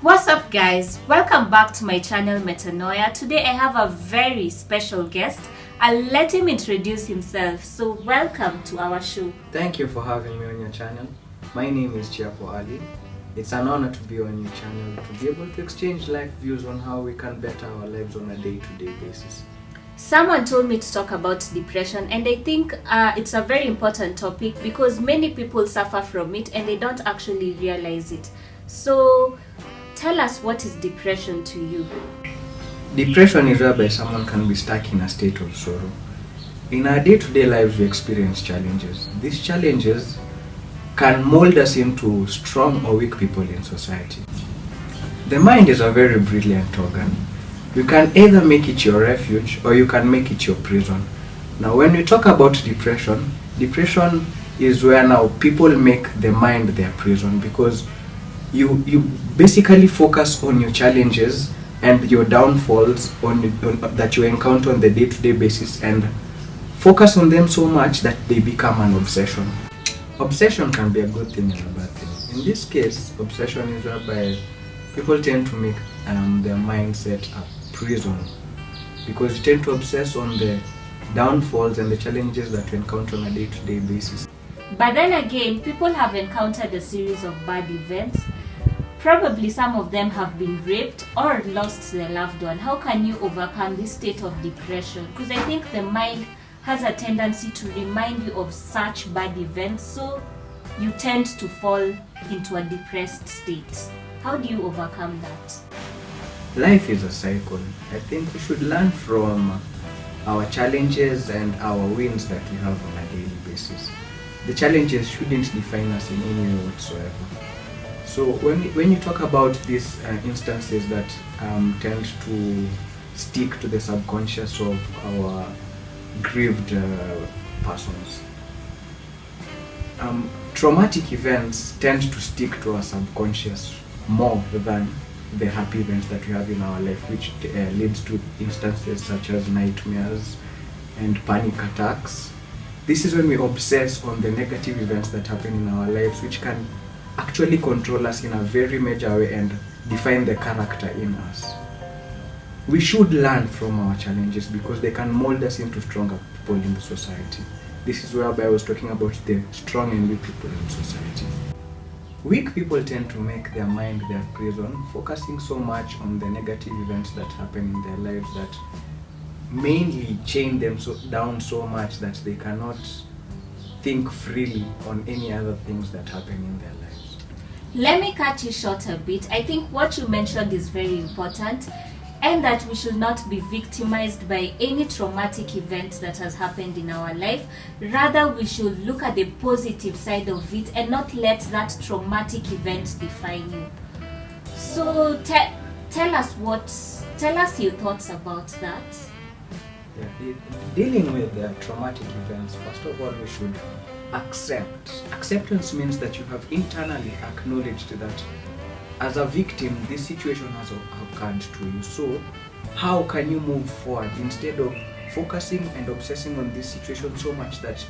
What's up guys, welcome back to my channel Metanoia. Today I have a very special guest. I'll let him introduce himself. So welcome to our show. Thank you for having me on your channel. My name is Chiapo Ali. It's an honor to be on your channel, to be able to exchange life views on how we can better our lives on a day-to-day basis. Someone told me to talk about depression, and I think it's a very important topic because many people suffer from it and they don't actually realize it. So tell us, what is depression to you? Depression is whereby someone can be stuck in a state of sorrow. In our day-to-day lives, we experience challenges. These challenges can mold us into strong or weak people in society. The mind is a very brilliant organ. You can either make it your refuge or you can make it your prison. Now, when we talk about depression, depression is where now people make the mind their prison, because you basically focus on your challenges and your downfalls that you encounter on the day-to-day basis, and focus on them so much that they become an obsession. Obsession can be a good thing and a bad thing. In this case, obsession is whereby people tend to make their mindset a prison, because you tend to obsess on the downfalls and the challenges that you encounter on a day-to-day basis. But then again, people have encountered a series of bad events. Probably some of them have been raped or lost their loved one. How can you overcome this state of depression? Because I think the mind has a tendency to remind you of such bad events, so you tend to fall into a depressed state. How do you overcome that? Life is a cycle. I think we should learn from our challenges and our wins that we have on a daily basis. The challenges shouldn't define us in any way whatsoever. So when you talk about these instances that tend to stick to the subconscious of our grieved persons, traumatic events tend to stick to our subconscious more than the happy events that we have in our life, which leads to instances such as nightmares and panic attacks. This is when we obsess on the negative events that happen in our lives, which can actually control us in a very major way and define the character in us. We should learn from our challenges because they can mold us into stronger people in the society. This is whereby I was talking about the strong and weak people in society. Weak people tend to make their mind their prison, focusing so much on the negative events that happen in their lives that mainly chain them down so much that they cannot think freely on any other things that happen in their lives. Let me cut you short a bit. I think what you mentioned is very important, and that we should not be victimized by any traumatic event that has happened in our life. Rather, we should look at the positive side of it and not let that traumatic event define you. So tell us your thoughts about that. Yeah, dealing with the traumatic events, first of all, we should accept. Acceptance means that you have internally acknowledged that as a victim, this situation has occurred to you. So how can you move forward instead of focusing and obsessing on this situation so much that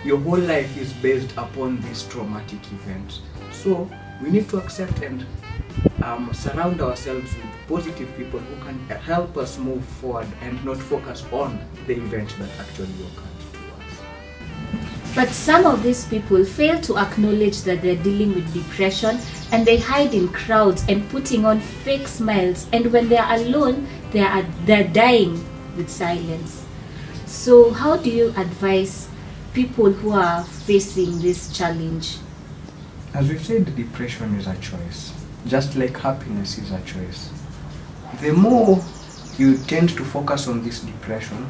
your whole life is based upon this traumatic event? So we need to accept and surround ourselves with positive people who can help us move forward and not focus on the event that actually occurred to us. But some of these people fail to acknowledge that they're dealing with depression, and they hide in crowds and putting on fake smiles, and when they're alone, they're dying with silence. So how do you advise people who are facing this challenge? As we've said, depression is a choice, just like happiness is a choice. The more you tend to focus on this depression,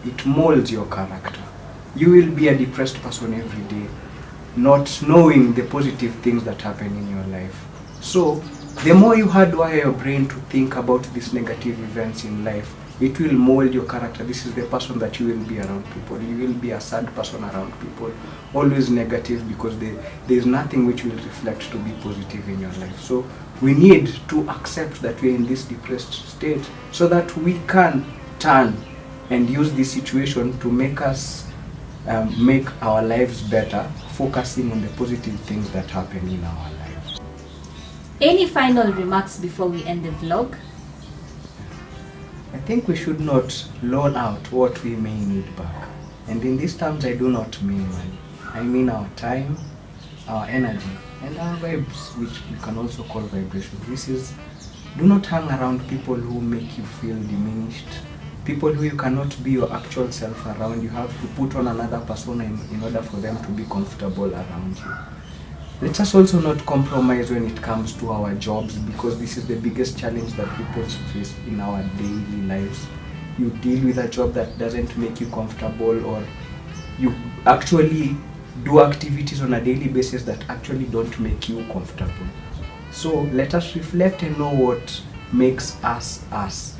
it molds your character. You will be a depressed person every day, not knowing the positive things that happen in your life. So the more you hardwire your brain to think about these negative events in life, it will mold your character. This is the person that you will be around people. You will be a sad person around people, always negative, because there is nothing which will reflect to be positive in your life. So we need to accept that we're in this depressed state so that we can turn and use this situation to make us make our lives better, focusing on the positive things that happen in our lives. Any final remarks before we end the vlog? I think we should not loan out what we may need back. And in these terms, I do not mean money. I mean our time, our energy, and our vibes, which we can also call vibration. Do not hang around people who make you feel diminished, people who you cannot be your actual self around. You have to put on another persona in order for them to be comfortable around you. Let us also not compromise when it comes to our jobs, because this is the biggest challenge that people face in our daily lives. You deal with a job that doesn't make you comfortable, or you actually do activities on a daily basis that actually don't make you comfortable. So let us reflect and know what makes us us.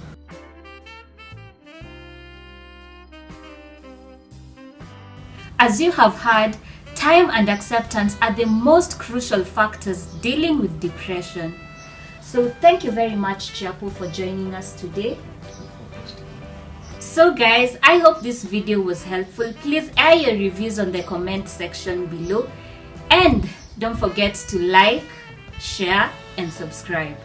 As you have heard, time and acceptance are the most crucial factors dealing with depression. So thank you very much, Chiapo, for joining us today. So guys, I hope this video was helpful. Please air your reviews on the comment section below. And don't forget to like, share, and subscribe.